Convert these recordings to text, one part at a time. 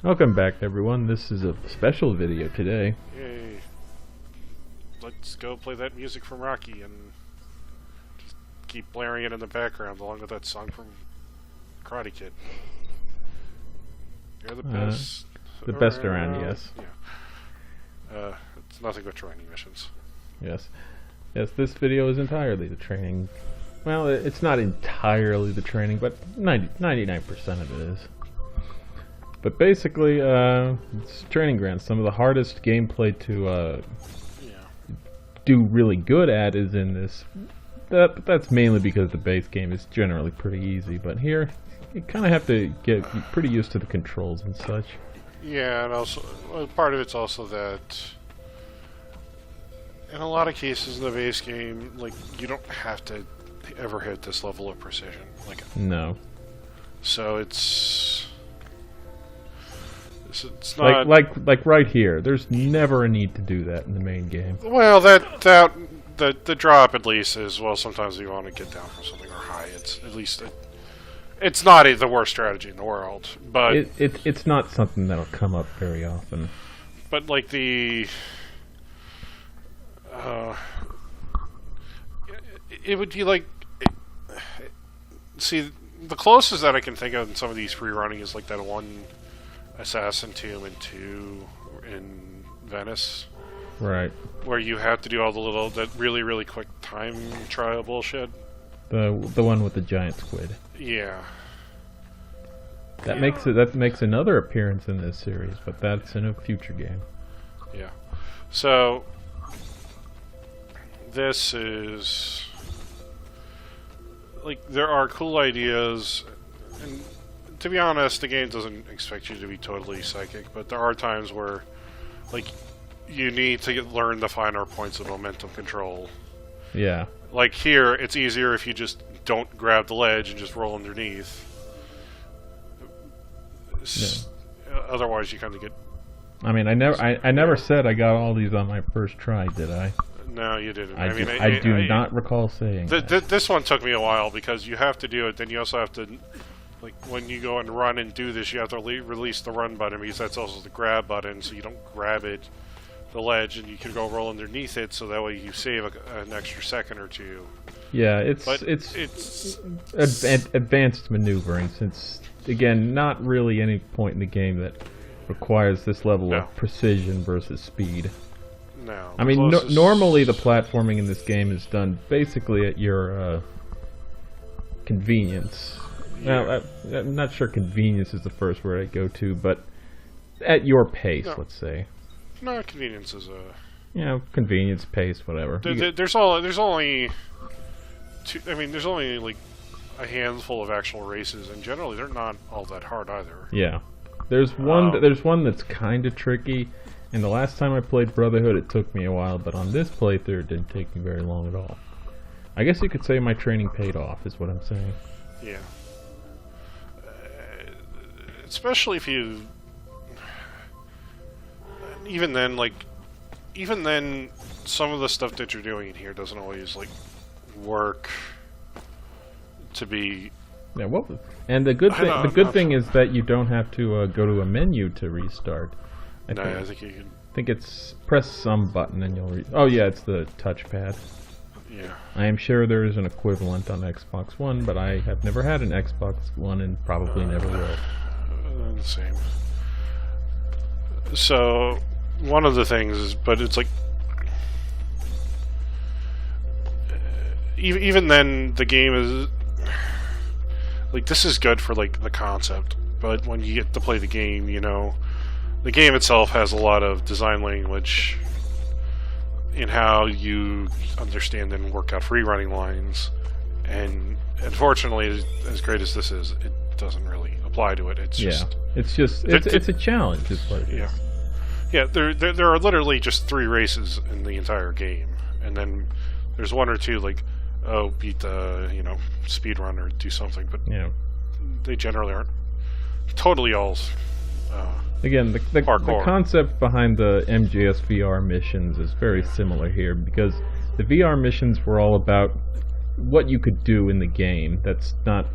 Welcome back, everyone. This is a special video today. Yay. Let's go play that music from Rocky and just keep blaring it in the background along with that song from Karate Kid. You're the best. The best around, yes. Yeah. It's nothing but training missions. Yes. Yes, this video is entirely the training. Well, it's not entirely the training, but 99% of it is. But basically, it's training grounds. Some of the hardest gameplay to do really good at is in this. That's mainly because the base game is generally pretty easy. But here, you kind of have to get pretty used to the controls and such. Yeah, and also part of it's also that in a lot of cases in the base game, like you don't have to ever hit this level of precision. No. So it's not like right here. There's never a need to do that in the main game. Well, the drop at least is, well, sometimes you want to get down from something or high. It's at least it's not the worst strategy in the world, but it's not something that'll come up very often. But like it would be like, see, the closest that I can think of in some of these free running is like that one Assassin Tomb and 2 in Venice. Right. Where you have to do all that really quick time trial bullshit. The one with the giant squid. Yeah. That makes another appearance in this series, but that's in a future game. Yeah. So this is like, there are cool ideas, and to be honest, the game doesn't expect you to be totally psychic, but there are times where, like, you need to learn the finer points of momentum control. Yeah. Like here, it's easier if you just don't grab the ledge and just roll underneath. Otherwise, you kind of get... I mean, I never said I got all these on my first try, did I? No, you didn't. I do not recall saying that. This one took me a while, because you have to do it, then you also have to... Like, when you go and run and do this, you have to release the run button, because that's also the grab button, so you don't grab the ledge, and you can go roll underneath it, so that way you save an extra second or two. Yeah, it's advanced maneuvering, since, again, not really any point in the game that requires this level of precision versus speed. No. I mean, normally the platforming in this game is done basically at your convenience. Yeah. Now, I'm not sure convenience is the first word I go to, but at your pace, let's say. No, convenience is a... convenience, pace, whatever. There's only like a handful of actual races, and generally they're not all that hard either. Yeah. There's one that's kind of tricky, and the last time I played Brotherhood it took me a while, but on this playthrough it didn't take me very long at all. I guess you could say my training paid off, is what I'm saying. Yeah. Especially if you... Even then, some of the stuff that you're doing in here doesn't always, like, work to be... Yeah, and the good thing is that you don't have to go to a menu to restart. I think you can... I think it's press some button and you'll... Oh yeah, it's the touchpad. Yeah. I am sure there is an equivalent on Xbox One, but I have never had an Xbox One and probably never will. The same. So, one of the things is, but it's like, even then, the game is, like, this is good for, like, the concept, but when you get to play the game, the game itself has a lot of design language in how you understand and work out free running lines, and unfortunately, as great as this is, it doesn't really apply to it. It's a challenge, is what it is. Yeah, there are literally just 3 races in the entire game, and then there's 1 or 2 like, beat the speed run or do something, but they generally aren't totally all. Again, the concept behind the MGS VR missions is very similar here, because the VR missions were all about what you could do in the game that's not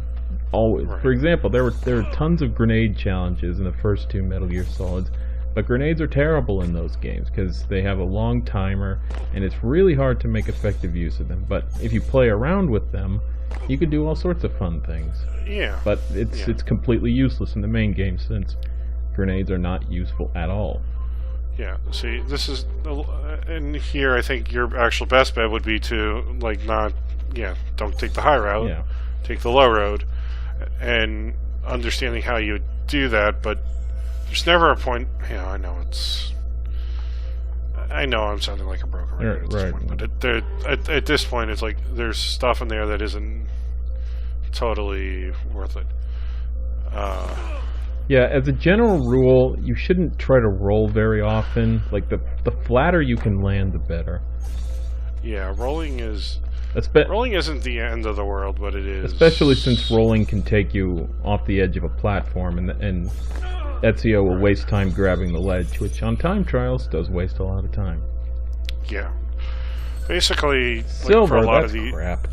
always. Right. For example, there were tons of grenade challenges in the first 2 Metal Gear Solids, but grenades are terrible in those games because they have a long timer, and it's really hard to make effective use of them. But if you play around with them, you can do all sorts of fun things. Yeah. But it's completely useless in the main game since grenades are not useful at all. Yeah, see, this is, and here I think your actual best bet would be to, like, don't take the high route, take the low road, and understanding how you would do that, but there's never a point, I know I'm sounding like a broken record at this point, but at this point it's like, there's stuff in there that isn't totally worth it. Yeah, as a general rule, you shouldn't try to roll very often. Like, the flatter you can land, the better. Yeah, rolling isn't the end of the world, but it is. Especially since rolling can take you off the edge of a platform, and Ezio will waste time grabbing the ledge, which on time trials does waste a lot of time. Yeah. Basically, Silver, like, for a lot that's of the crap.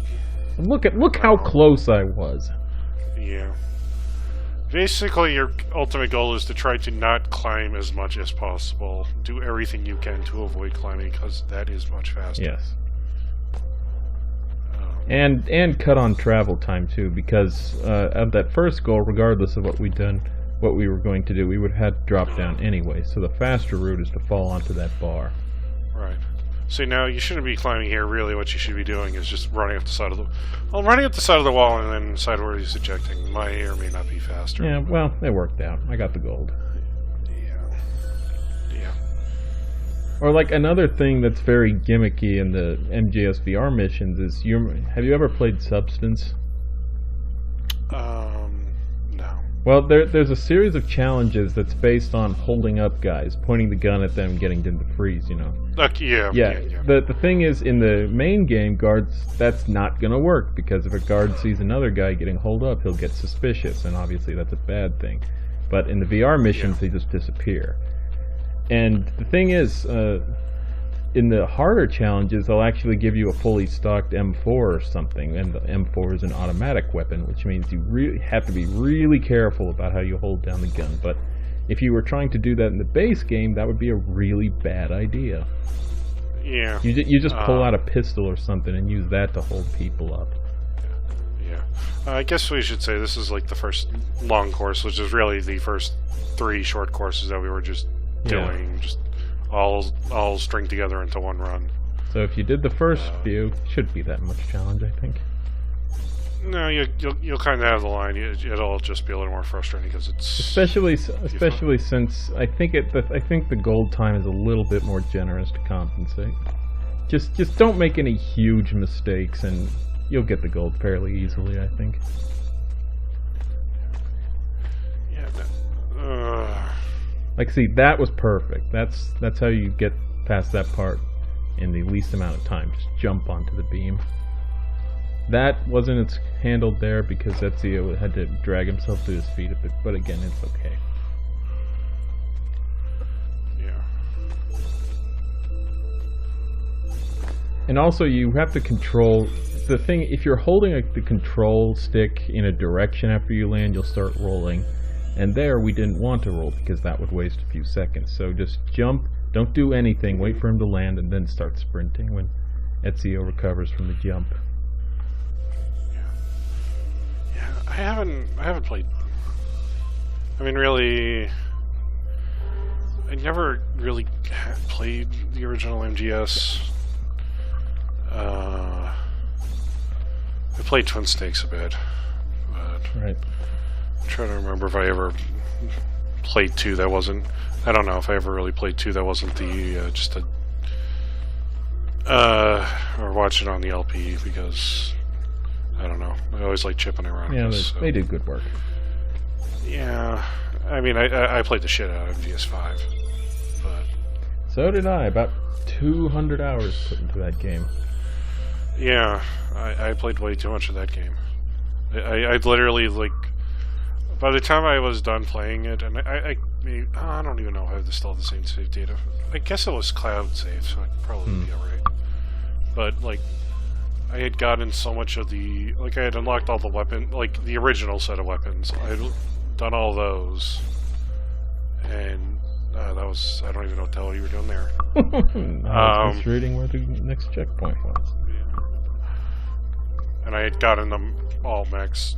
Look how close I was. Yeah. Basically, your ultimate goal is to try to not climb as much as possible. Do everything you can to avoid climbing, because that is much faster. Yes. And cut on travel time too, because of that first goal, regardless of what we were going to do, we would have had to drop down anyway. So the faster route is to fall onto that bar. Right. See, now you shouldn't be climbing here. Really, what you should be doing is just running up the side of the. Well, running up the side of the wall and then sideways ejecting may or may not be faster. Yeah. Well, it worked out. I got the gold. Yeah. Or like another thing that's very gimmicky in the MGS VR missions is have you ever played Substance? No. Well, there's a series of challenges that's based on holding up guys, pointing the gun at them, getting them to freeze. Yeah. The thing is, in the main game, that's not gonna work because if a guard sees another guy getting holed up, he'll get suspicious, and obviously that's a bad thing. But in the VR missions, they just disappear. And the thing is, in the harder challenges, they'll actually give you a fully stocked M4 or something, and the M4 is an automatic weapon, which means you really have to be really careful about how you hold down the gun. But if you were trying to do that in the base game, that would be a really bad idea. Yeah. You just pull out a pistol or something and use that to hold people up. Yeah. I guess we should say this is like the first long course, which is really the first 3 short courses that we were just doing, just all string together into one run. So if you did the first few, shouldn't be that much challenge, I think. No, you'll kind of have the line. It'll just be a little more frustrating because it's especially since I think the gold time is a little bit more generous to compensate. Just don't make any huge mistakes, and you'll get the gold fairly easily, I think. Yeah. Like, see, that was perfect. That's how you get past that part in the least amount of time. Just jump onto the beam. That wasn't handled there because Ezio had to drag himself to his feet a bit, but again, it's okay. Yeah. And also, you have to control the thing. If you're holding the control stick in a direction after you land, you'll start rolling. And there, we didn't want to roll because that would waste a few seconds. So just jump, don't do anything, wait for him to land, and then start sprinting when Ezio recovers from the jump. Yeah, I haven't played. I mean, really, I never really played the original MGS. I played Twin Snakes a bit, but Right. I'm trying to remember if I ever played 2 that wasn't. I don't know if I ever really played 2 that wasn't the just a or watch it on the LP because I don't know. I always like chipping around. Yeah, this, they did good work. Yeah, I mean, I played the shit out of MGS5, but So did I. About 200 hours put into that game. yeah, I played way too much of that game. I literally, like, by the time I was done playing it, and I don't even know if I still have the same save data. I guess it was cloud save, so I'd probably be alright. But, like, I had gotten so much of the... Like, I had unlocked all the weapon... Like, the original set of weapons. I had done all those. And that was... I don't even know what the hell you were doing there. I was just reading where the next checkpoint was. Yeah. And I had gotten them all max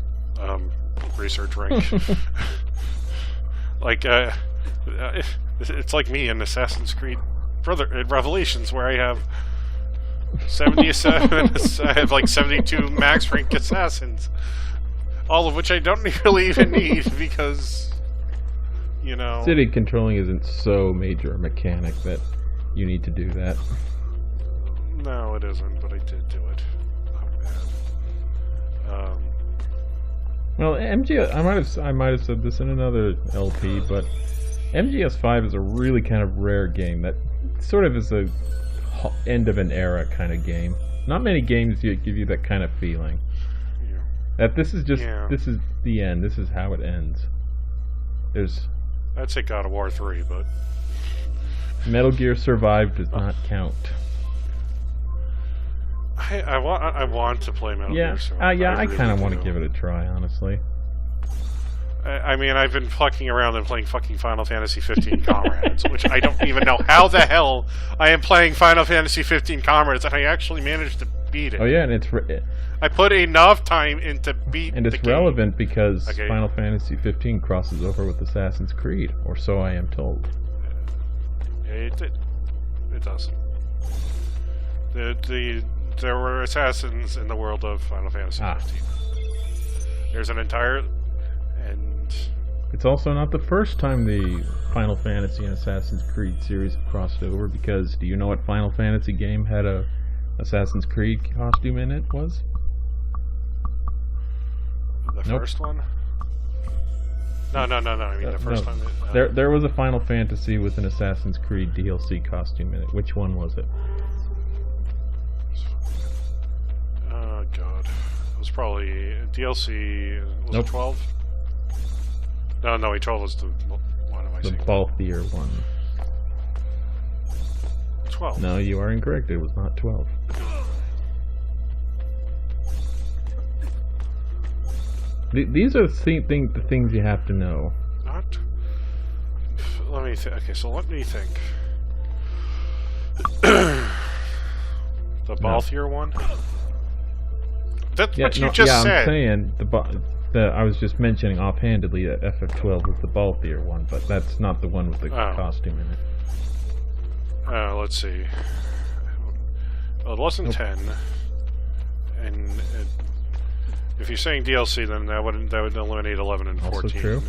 research rank. Like, it's like me in Assassin's Creed Revelations, where I have 77, I have like 72 max rank assassins, all of which I don't really even need because, you know, city controlling isn't so major a mechanic that you need to do that. No, it isn't, but I did do it. Not bad. Well, I might have said this in another LP, but MGS5 is a really kind of rare game that sort of is a end of an era kind of game. Not many games give you that kind of feeling. Yeah. That this is the end. This is how it ends. I'd say God of War 3, but Metal Gear Survive does not count. I want to play Metal Gear Survive. I kind of want to give it a try, honestly. I mean, I've been fucking around and playing fucking Final Fantasy 15 Comrades, which I don't even know how the hell I am playing Final Fantasy 15 Comrades, and I actually managed to beat it. Oh yeah, and I put enough time into beat and it's the relevant game. Because Final Fantasy 15 crosses over with Assassin's Creed, or so I am told. It does. There were assassins in the world of Final Fantasy 15. There's an entire... And it's also not the first time the Final Fantasy and Assassin's Creed series have crossed over, because do you know what Final Fantasy game had a Assassin's Creed costume in it was? The first one? No. I mean, the first time... There was a Final Fantasy with an Assassin's Creed DLC costume in it. Which one was it? Oh, God. It was probably... DLC... Was it 12? No, 12 was the... What am I saying? The Balthier one. 12. No, you are incorrect. It was not 12. These are the things you have to know. Not... Let me think. Okay, so let me think. The Balthier one? That's what you just said. I'm saying I was just mentioning offhandedly that FF12 was the Balthier one, but that's not the one with the costume in it. Let's see. Well, it wasn't 10, and if you're saying DLC, then that would eliminate 11 and 14. Also true.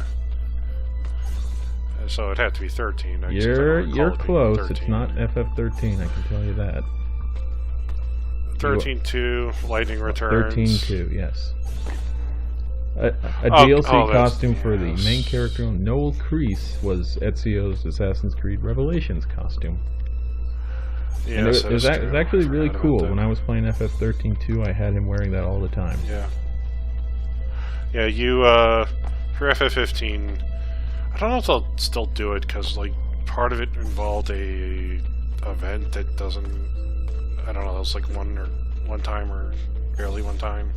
So it had to be 13. You're close. 13. It's not FF13. I can tell you that. 13-2, Lightning Returns. 13-2, yes. A DLC costume for the main character, Noel Kreese, was Ezio's Assassin's Creed Revelations costume. Yeah, and it was actually really cool. When I was playing FF13-2, I had him wearing that all the time. Yeah. Yeah, you, for FF15, I don't know if they'll still do it, because, like, part of it involved a event that doesn't, I don't know, it was like one time or barely one time.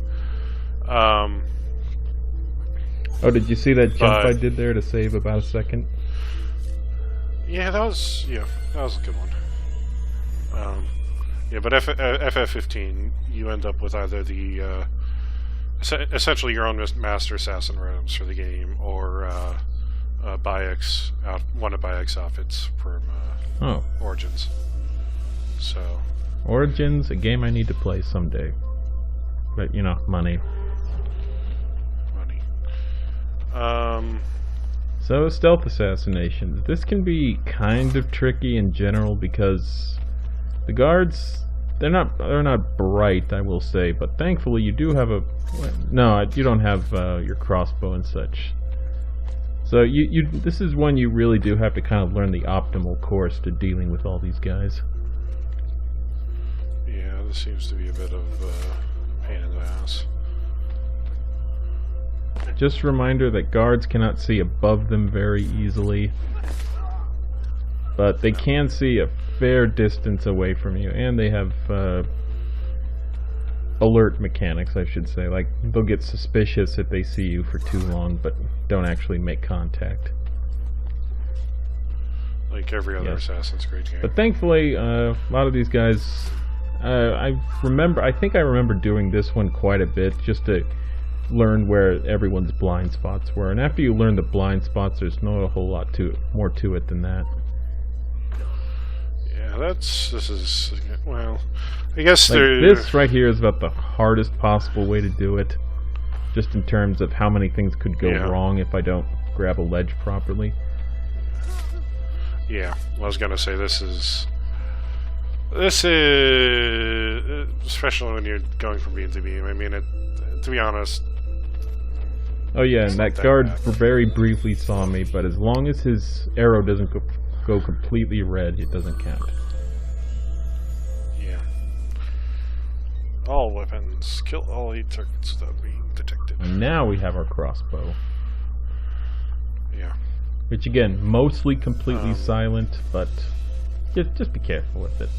Oh, did you see that jump I did there to save about a second? Yeah, that was a good one. Yeah, but FF15, you end up with either the essentially your own master assassin robes for the game, or one of Bayek's outfits from Origins. So Origins, a game I need to play someday, but you know, money. So stealth assassinations. This can be kind of tricky in general because the guards, they're not bright, I will say, but thankfully you do have you don't have your crossbow and such. So this is one you really do have to kind of learn the optimal course to dealing with all these guys. Yeah, this seems to be a bit of pain in the ass. Just a reminder that guards cannot see above them very easily, but they can see a fair distance away from you, and they have alert mechanics, I should say. Like, they'll get suspicious if they see you for too long, but don't actually make contact. Like every other Assassin's Creed game. But thankfully, a lot of these guys, I think I remember doing this one quite a bit, just to learn where everyone's blind spots were. And after you learn the blind spots, there's not a whole lot more to it than that. Yeah, well, I guess like this right here is about the hardest possible way to do it, just in terms of how many things could go wrong if I don't grab a ledge properly. Yeah, I was gonna say this is especially when you're going from beam to beam. I mean, to be honest. Oh yeah, and that guard very briefly saw me, but as long as his arrow doesn't go completely red, it doesn't count. Yeah. All weapons kill all 8 targets without being detected. And now we have our crossbow. Yeah. Which again, mostly completely silent, but just be careful with it.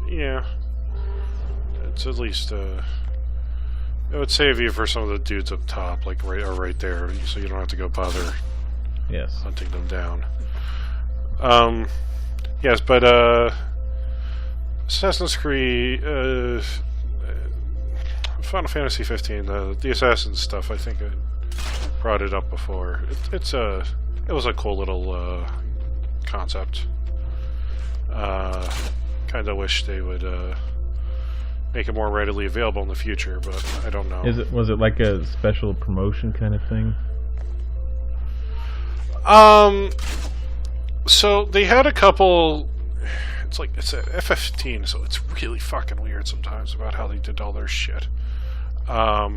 Yeah. It's at least it would save you for some of the dudes up top, like right there, so you don't have to go bother hunting them down. Yes, but Assassin's Creed, Final Fantasy 15, the Assassin stuff, I think I brought it up before. It was a cool little concept. Kind of wish they would make it more readily available in the future, but I don't know. Was it like a special promotion kind of thing? So they had a couple. It's a F15, so it's really fucking weird sometimes about how they did all their shit. I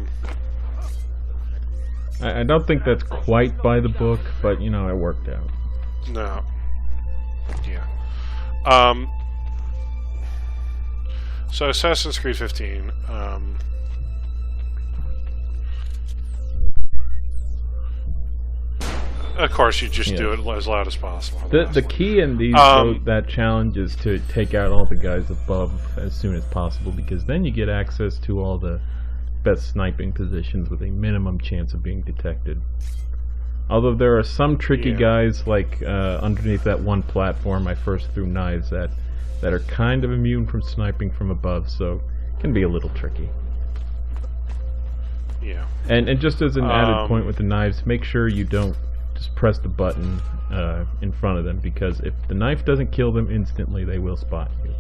don't think that's quite by the book, but you know, it worked out. No. Yeah. So Assassin's Creed 15. Of course, you just do it as loud as possible. The key in these that challenge is to take out all the guys above as soon as possible, because then you get access to all the best sniping positions with a minimum chance of being detected. Although there are some tricky guys, like underneath that one platform I first threw knives at, that are kind of immune from sniping from above, so it can be a little tricky. Yeah. And just as an added point with the knives, make sure you don't just press the button in front of them, because if the knife doesn't kill them instantly, they will spot you.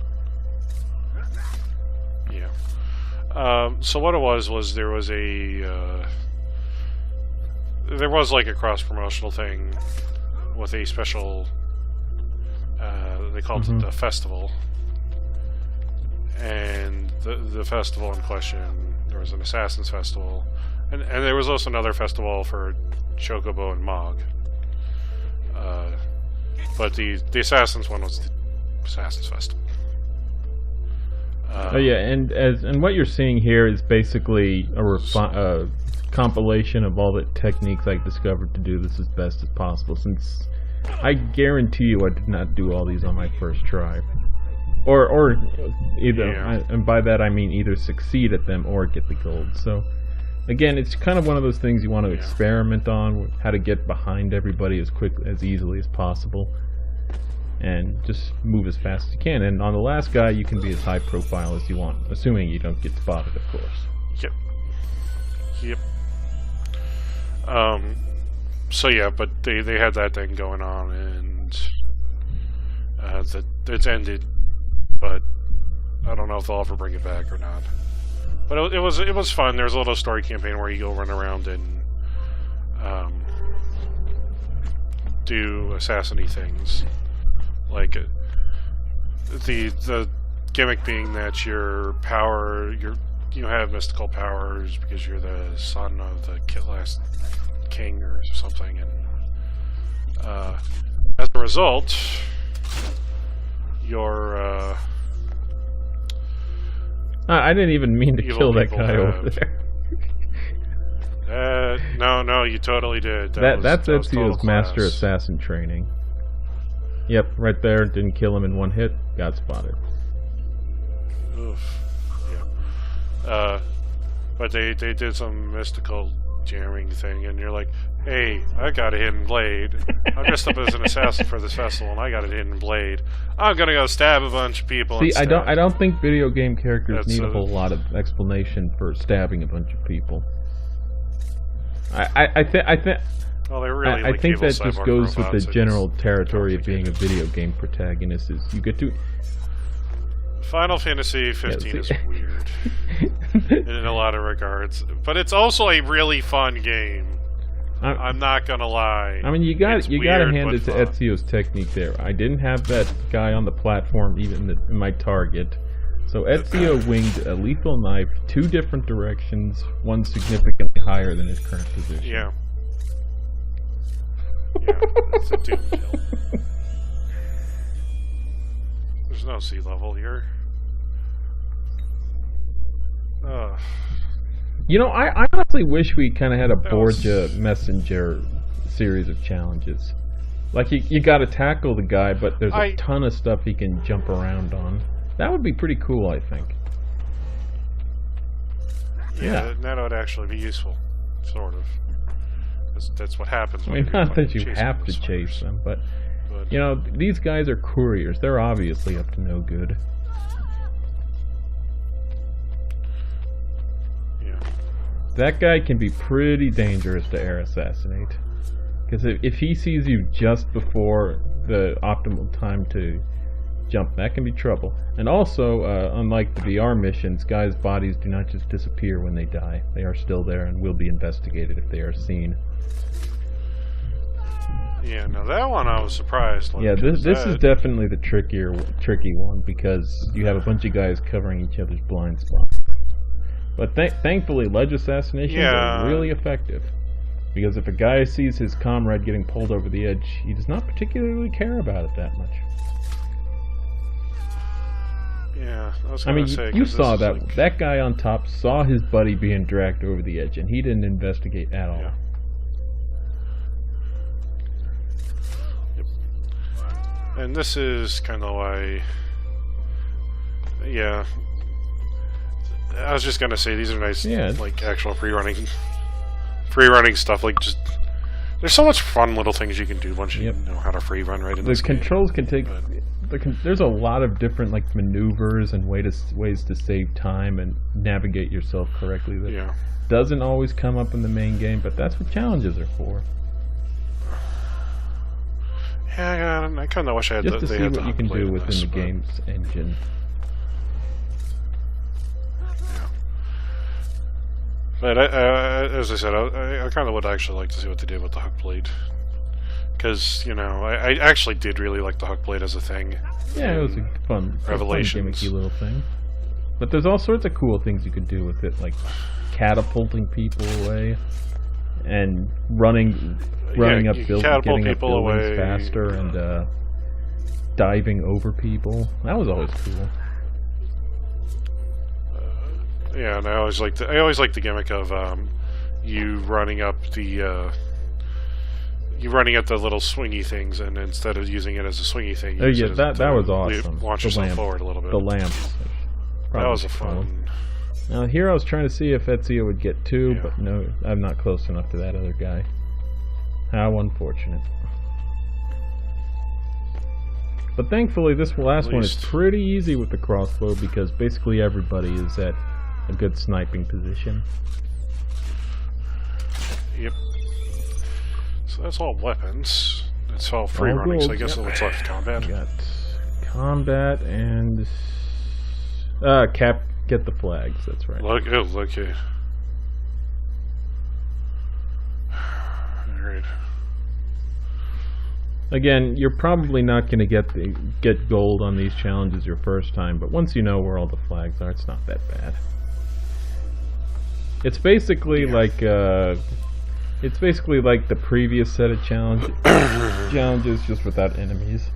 Yeah. So what it was there was like a cross-promotional thing with a special, they called it the festival, and the festival in question, there was an Assassin's Festival, and there was also another festival for Chocobo and Mog, but the Assassin's one was the Assassin's Festival. Oh yeah, and what you're seeing here is basically a compilation of all the techniques I discovered to do this as best as possible, since I guarantee you I did not do all these on my first try. Or either, and by that I mean either succeed at them or get the gold. So again, it's kind of one of those things you want to experiment on, how to get behind everybody as easily as possible, and just move as fast as you can. And on the last guy, you can be as high profile as you want, assuming you don't get spotted, of course. Yep. So yeah, but they had that thing going on, and it's ended. But I don't know if they'll ever bring it back or not. But it was fun. There's a little story campaign where you go run around and do assassin-y things, like the gimmick being that you have mystical powers because you're the son of the last king or something, and as a result, you're I didn't even mean to kill that guy over there. No, you totally did. That's Ezio's Master Assassin training. Yep, right there. Didn't kill him in one hit. Got spotted. Oof. Yeah. But they did some mystical jamming thing, and you're like, hey, I got a hidden blade. I dressed up as an assassin for this festival, and I got a hidden blade. I'm gonna go stab a bunch of people. See, instead. I don't think video game characters That's need a whole lot of explanation for stabbing a bunch of people. I think Well, they're really I like think evil that just cyborg goes with robots. the general territory of being a video game protagonist. Is you get to Final Fantasy 15 is weird in a lot of regards, but it's also a really fun game. I'm not gonna lie. I mean, you gotta hand it to fun. Ezio's technique there. I didn't have that guy on the platform even in my target, so Ezio winged a lethal knife 2 different directions, one significantly higher than his current position. Yeah. Yeah, it's a doom kill. There's no sea level here. Ugh. You know, I honestly wish we kind of had a Borgia Messenger series of challenges. Like, you gotta tackle the guy, but there's a ton of stuff he can jump around on. That would be pretty cool, I think. Yeah, that would actually be useful, sort of. That's what happens. I mean, not that you have to chase them, but you know, these guys are couriers. They're obviously up to no good. Yeah. That guy can be pretty dangerous to air assassinate. Because if he sees you just before the optimal time to jump, that can be trouble. And also, unlike the VR missions, guys' bodies do not just disappear when they die. They are still there and will be investigated if they are seen. Yeah, no, that one I was surprised. Yeah, this is definitely the tricky one, because you have a bunch of guys covering each other's blind spots. But thankfully, ledge assassinations are really effective. Because if a guy sees his comrade getting pulled over the edge, he does not particularly care about it that much. Yeah, I was gonna say, you saw that that guy on top saw his buddy being dragged over the edge, and he didn't investigate at all. Yeah. Yep. And this is kind of why, yeah. I was just gonna say these are nice, like actual free-running stuff. Like, just there's so much fun little things you can do once you know how to free run right in this game. The controls can take. There's a lot of different like maneuvers and ways to save time and navigate yourself correctly. That doesn't always come up in the main game, but that's what challenges are for. Yeah, I kind of wish I had just to see what you can do within the game's engine. But as I said, I kind of would actually like to see what they did with the hook blade, because you know I actually did really like the hook blade as a thing. Yeah, it was a fun gimmicky little thing. But there's all sorts of cool things you could do with it, like catapulting people away and running up buildings, getting up buildings faster, and diving over people. That was always cool. Yeah, and I always liked the gimmick of you running up the little swingy things, and instead of using it as a swingy thing, you that was awesome. Launch yourself forward a little bit. The lamps. That was a fun. Now here I was trying to see if Ezio would get 2, but no, I'm not close enough to that other guy. How unfortunate. But thankfully, this last one is pretty easy with the crossbow, because basically everybody is at a good sniping position. Yep. So that's all weapons. That's all free running, so I guess what's left combat. We got combat and get the flags, that's right. Okay. Alright. Again, you're probably not going to get gold on these challenges your first time, but once you know where all the flags are, it's not that bad. It's basically like the previous set of challenges, just without enemies.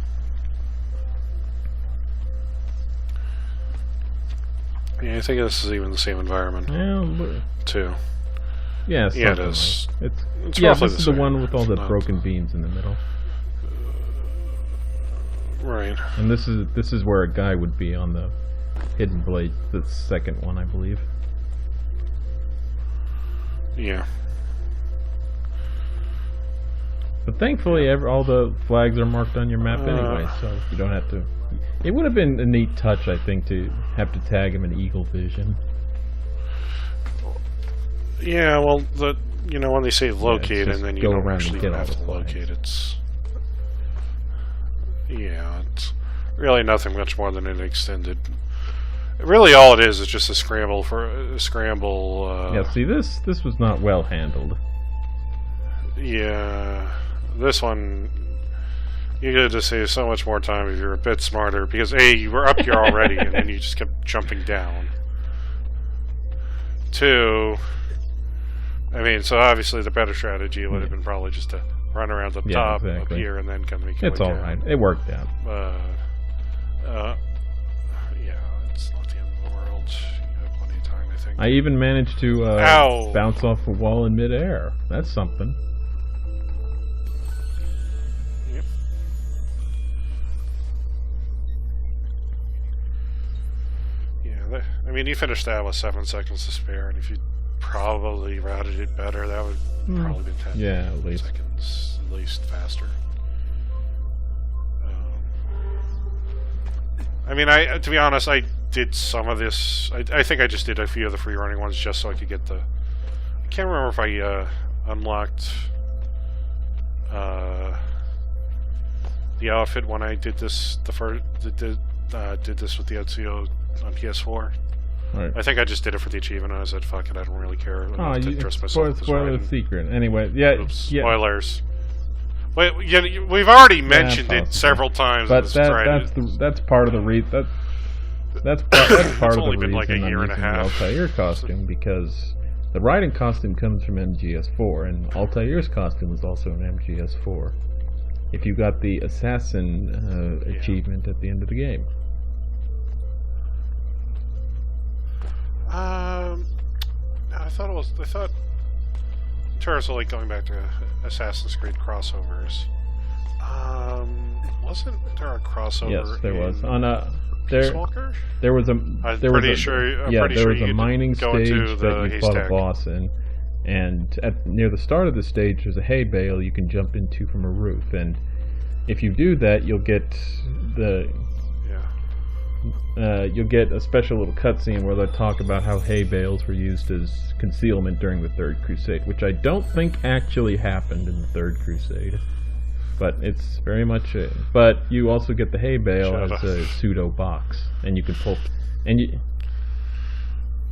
Yeah, I think this is even the same environment. Yeah, too. Yeah, yeah, it is. It's roughly this is the one with all the broken beams in the middle. Right. And this is where a guy would be on the hidden blade, the second one, I believe. Yeah. But thankfully, all the flags are marked on your map anyway, so you don't have to. It would have been a neat touch, I think, to have to tag them in Eagle Vision. Yeah, well, when they say locate, and then you go don't around actually and get have all to the flags. locate, it's really nothing much more than an extended. Really, all it is just a scramble Yeah, see, this was not well handled. Yeah, this one you could just save so much more time if you're a bit smarter. Because A, you were up here already, and then you just kept jumping down. 2, I mean, so obviously the better strategy would have been probably just to run around the top up here and then come make your way It's all down. right. It worked out. Yeah, it's not the end of the world. You have plenty of time, I think. I even managed to Ow. bounce off a wall in midair. That's something. Yep. Yeah, I mean, you finished that with 7 seconds to spare, and if you probably routed it better, that would probably been 10 at least. seconds at least faster. I mean, to be honest, I did some of this. I think I just did a few of the free running ones just so I could get the. I can't remember if I unlocked the outfit when I did this. Did this with the Ezio on PS4. Right. I think I just did it for the achievement. And I said, "Fuck it, I don't really care enough to dress myself." Spoiler the secret. Anyway, yeah. Oops, yeah. Spoilers. Wait, we've already mentioned it several times. But that's part of the reason. That's part of the only been reason like a I'm year and a using half. the Altair costume, because the Raiden costume comes from MGS4, and Altair's costume was also in MGS4. If you got the assassin achievement at the end of the game. I thought in terms of like going back to Assassin's Creed crossovers, wasn't there a crossover? Yes, there was. On there was a mining stage that you fought a boss in, and near the start of the stage there's a hay bale you can jump into from a roof, and if you do that you'll get you'll get a special little cutscene where they'll talk about how hay bales were used as concealment during the Third Crusade, which I don't think actually happened in the Third Crusade. But it's very much it. But you also get the hay bale as a pseudo box, and you can pull, and you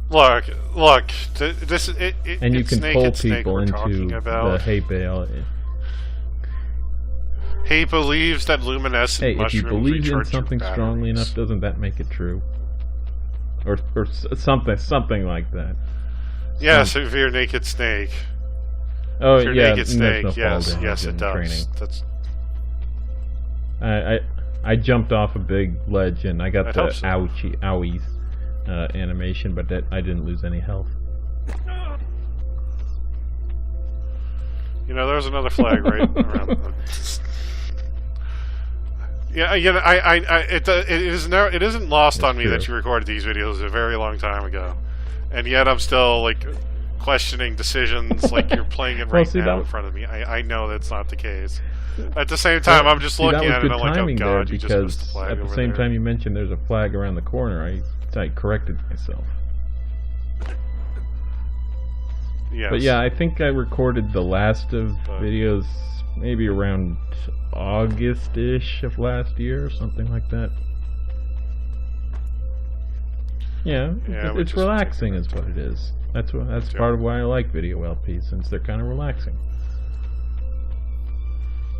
look. This it. And you can pull people into the hay bale. He believes that luminescent mushrooms if you believe in something batteries. strongly enough, doesn't that make it true? Or something like that. Yes, if you're a naked snake. Oh if you're yeah, naked snake. no Yes, it does. Training. That's. I jumped off a big ledge and I got the ouchie owie animation, but I didn't lose any health. You know, there's another flag right around. It isn't lost on me that you recorded these videos a very long time ago, and yet I'm still like questioning decisions like you're playing it right now in front of me. I know that's not the case. At the same time, I'm just looking at it and I'm like, oh god, you just missed the flag at the over same there. time you mentioned there's a flag around the corner, I corrected myself. Yes. But yeah, I think I recorded the last of videos maybe around August-ish of last year or something like that. Yeah, it's relaxing is what it is. That's part of why I like video LPs, since they're kind of relaxing.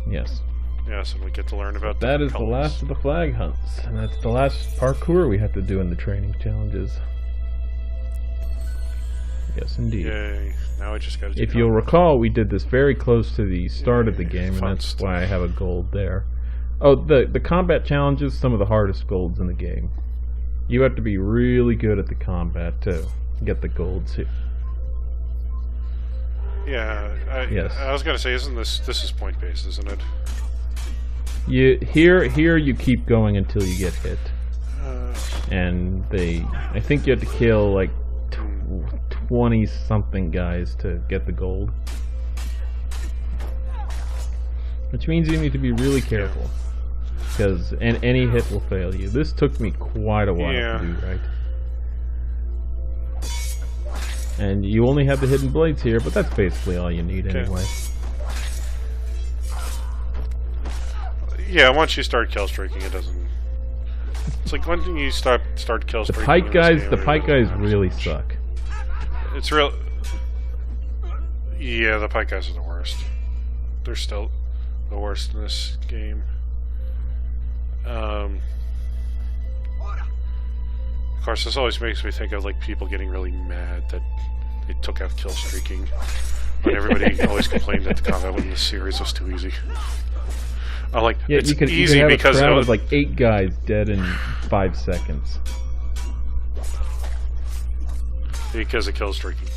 Yes. Yes, and we get to learn about that is the last of the flag hunts, and that's the last parkour we have to do in the training challenges. Yes, indeed. Yay. Now I just got to. If you'll recall, we did this very close to the start of the game, and that's why I have a gold there. Oh, the combat challenges, some of the hardest golds in the game. You have to be really good at the combat to get the golds here. Yeah, I was gonna say, isn't this is point based, isn't it? Here you keep going until you get hit, and I think you have to kill like 20-something guys to get the gold. Which means you need to be really careful. Because any hit will fail you. This took me quite a while to do, right? And you only have the hidden blades here, but that's basically all you need anyway. Yeah, once you start kill streaking, it doesn't. It's like when you start kill streaking. The pike guys really suck. It's real. Yeah, the pike guys are the worst. They're still the worst in this game. Of course, this always makes me think of like people getting really mad that they took out kill streaking, when everybody always complained that the combat in this series was too easy. I'm like, yeah, it's you could easy have because a crowd it was of like 8 guys dead in 5 seconds because of kill streaking.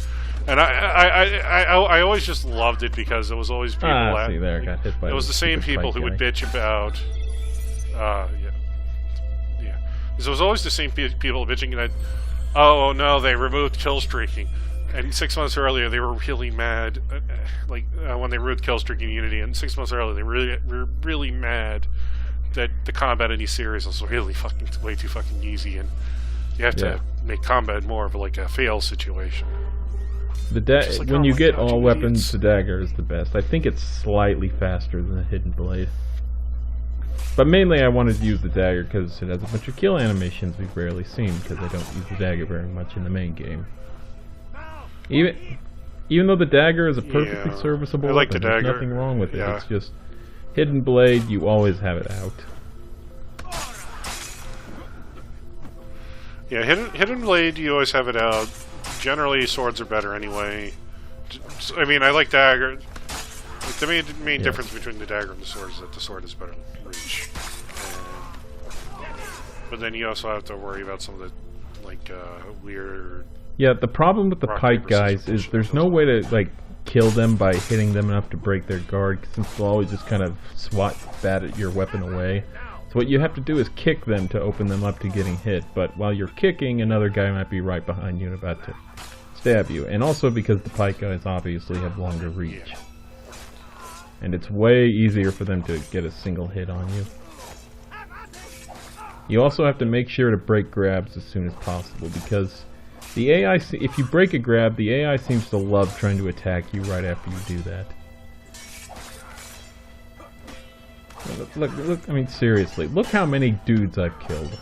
And I always just loved it because it was always people. See there, got hit by. It was the same people who would bitch about. So it was always the same people bitching that, oh no, they removed kill streaking, and 6 months earlier they were really mad, when they removed kill streaking in Unity, and 6 months earlier they were really mad that the combat in these series was really way too fucking easy, and you have to make combat more of like a fail situation. When you get all weapons, the dagger is the best. I think it's slightly faster than the hidden blade. But mainly I wanted to use the dagger because it has a bunch of kill animations we've rarely seen, because I don't use the dagger very much in the main game. Even though the dagger is a perfectly serviceable weapon, there's nothing wrong with it. It's just hidden blade, you always have it out. Yeah, hidden blade, you always have it out. Generally, swords are better anyway. I mean, I like dagger. The main difference between the dagger and the sword is that the sword is better reach. But then you also have to worry about some of the weird. Yeah, the problem with the pike guys is there's no way to kill them by hitting them enough to break their guard, since they'll always just kind of bat at your weapon away. So what you have to do is kick them to open them up to getting hit, but while you're kicking, another guy might be right behind you and about to stab you. And also because the pike guys obviously have longer reach. And it's way easier for them to get a single hit on you. You also have to make sure to break grabs as soon as possible, because the AI, if you break a grab, the AI seems to love trying to attack you right after you do that. Look, I mean, seriously, look how many dudes I've killed.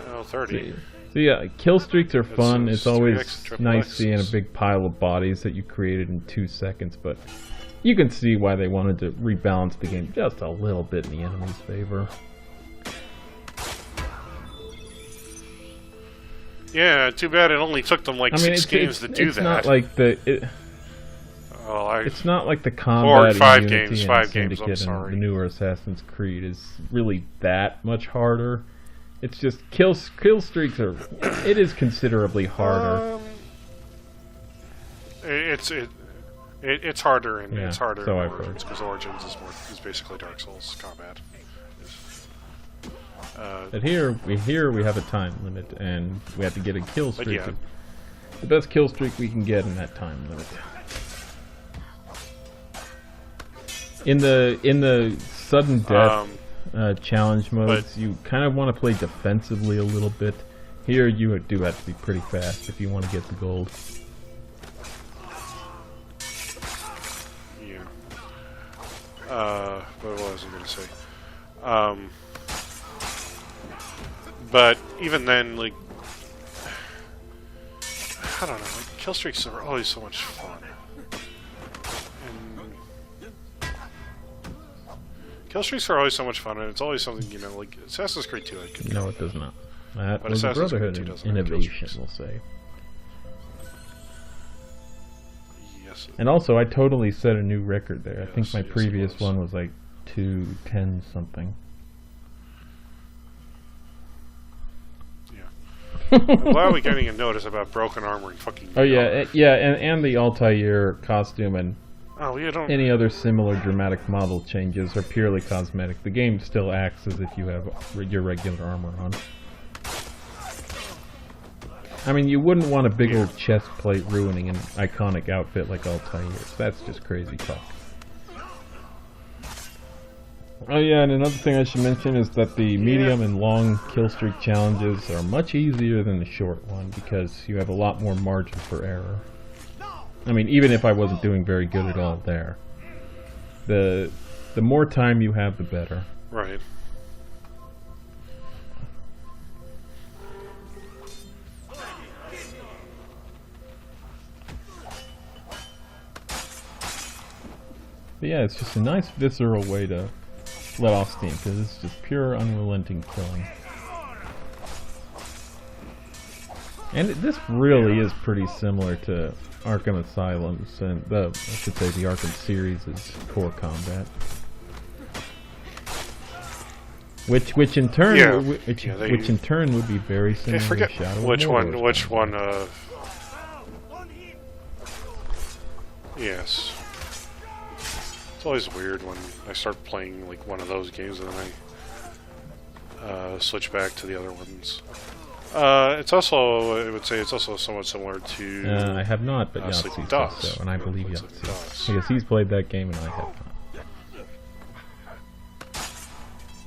Oh, 30. So yeah, kill streaks are fun. It's always nice seeing a big pile of bodies that you created in 2 seconds, but you can see why they wanted to rebalance the game just a little bit in the enemy's favor. Yeah, too bad it only took them 6 games to do that. Not like it's not like the combat or 5 in games, Unity 5 and games. I'm Syndicate sorry. and the newer Assassin's Creed is really that much harder. It's just kill streaks are. It is considerably harder. It's harder and it's harder so in Origins, because Origins is basically Dark Souls combat. But here we have a time limit, and we have to get a kill streak. Yeah. The best kill streak we can get in that time limit. In the sudden death challenge modes, you kind of want to play defensively a little bit. Here you do have to be pretty fast if you want to get the gold. Yeah. What was I going to say? But even then, I don't know. Kill streaks are always so much fun. Kill streaks are always so much fun, and it's always something, like Assassin's Creed 2. No, it does not. That but was a Assassin's Brotherhood Creed 2 innovation, we'll say. Yes. And also, I totally set a new record there. I think my previous one was 2:10 something. I'm glad we're getting a notice about broken armor and fucking. Oh yeah, and the Altair costume and any other similar dramatic model changes are purely cosmetic. The game still acts as if you have your regular armor on. I mean, you wouldn't want a big old chest plate ruining an iconic outfit like Altair's. That's just crazy talk. Oh yeah, and another thing I should mention is that the medium and long kill streak challenges are much easier than the short one because you have a lot more margin for error. I mean, even if I wasn't doing very good at all there, the more time you have, the better. Right. But yeah, it's just a nice visceral way to let off steam, because it's just pure unrelenting killing. And this really is pretty similar to Arkham Asylum's, and I should say the Arkham series' core combat. Which in turn, which in turn would be very similar to Shadow of Mordor's which one. Yes. It's always weird when I start playing like one of those games and then I switch back to the other ones. It's also, I would say, it's also somewhat similar to. I have not, but Yahtzee says so, and I believe Yahtzee because he's played that game and I have not.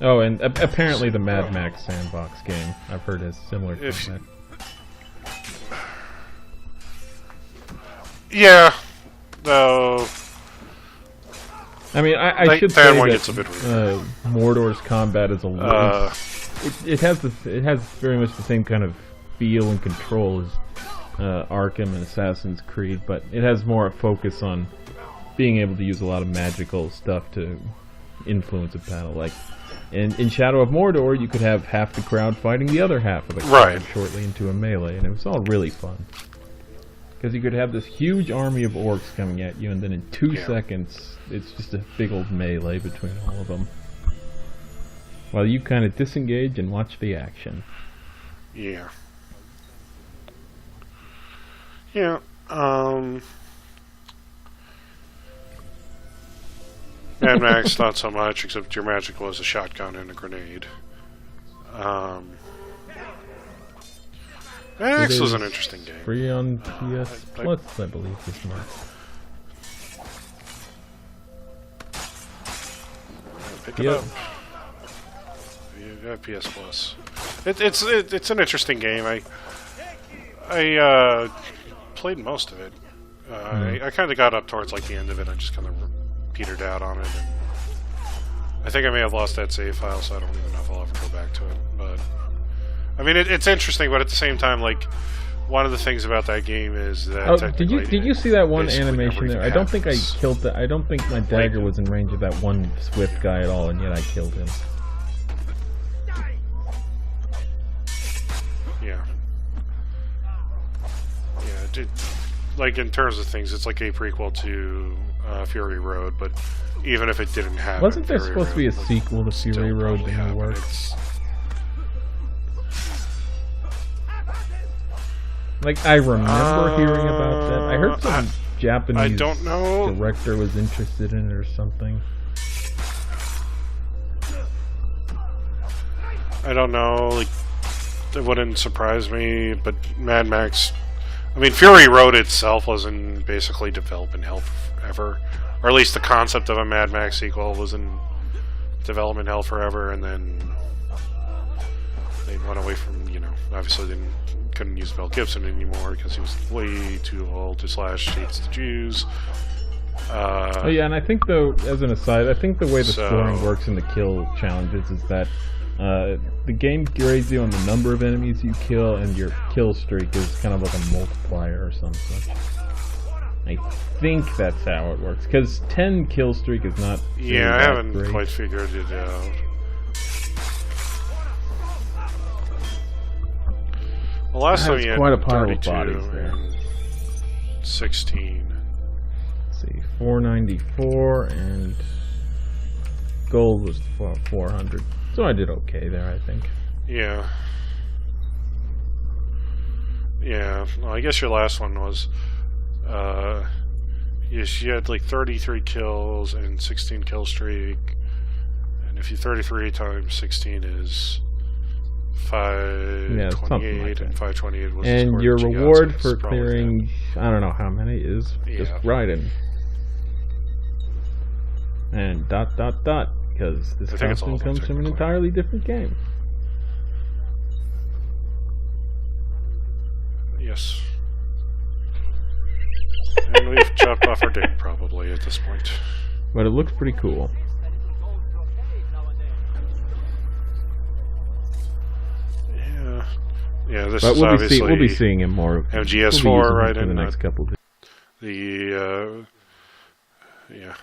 Oh, and apparently the Mad Max sandbox game I've heard is similar to that. Yeah, though. I mean, I should say one that gets a bit weird. Mordor's combat is a little. It has very much the same kind of feel and control as Arkham and Assassin's Creed, but it has more a focus on being able to use a lot of magical stuff to influence a battle. Like in Shadow of Mordor, you could have half the crowd fighting the other half of the crowd shortly into a melee, and it was all really fun. Because you could have this huge army of orcs coming at you, and then in 2 seconds, it's just a big old melee between all of them. While you kind of disengage and watch the action. Yeah. Yeah, Mad Max, not so much, except your magic was a shotgun and a grenade. Max was an interesting game. Free on PS Plus, I believe, this month. Pick it up. You got PS Plus. It's an interesting game. I played most of it. I kind of got up towards like the end of it. I just kind of petered out on it. And I think I may have lost that save file, so I don't even know if I'll ever go back to it. But I mean, it's interesting, but at the same time, like one of the things about that game is that. Oh, did you see that one animation there? I don't think I killed that. I don't think my dagger was in range of that one swift guy at all, and yet I killed him. Yeah. Yeah. Like in terms of things, it's like a prequel to Fury Road, but even if it didn't happen, wasn't there supposed to be a sequel to Fury Road in the works? Like, I remember hearing about that. I heard some Japanese director was interested in it or something. I don't know. Like, it wouldn't surprise me, but Mad Max... I mean, Fury Road itself was in basically development hell forever. Or at least the concept of a Mad Max sequel was in development hell forever, and then they went away from, obviously they couldn't use Mel Gibson anymore because he was way too old to slash hates the Jews. Oh yeah, and I think though, as an aside, I think the way the scoring works in the kill challenges is that the game grades you on the number of enemies you kill, and your kill streak is kind of like a multiplier or some such. I think that's how it works, because 10 kill streak is not. Yeah, I haven't quite figured it out. Well, last time you had quite a pile 32 of bodies there. 16. Let's see, 494 and gold was 400. So I did okay there, I think. Yeah. Yeah. Well, I guess your last one was. Yes, you had like 33 kills and 16 kill streak. And if you 33 times 16 is Yeah, something like 528, and that. 528 was the And score your that you got, reward so for it's probably clearing, I don't know how many, is just Yeah. riding. And ... because this I think it's all costume of them, comes from an technically. entirely different game. Yes. And we've chopped off our dick, probably, at this point. But it looks pretty cool. Yeah. Yeah, this But is obviously we'll be seeing him more. MGS4 we'll be using him right for the in next couple of the yeah.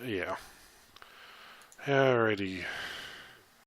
Yeah. Alrighty.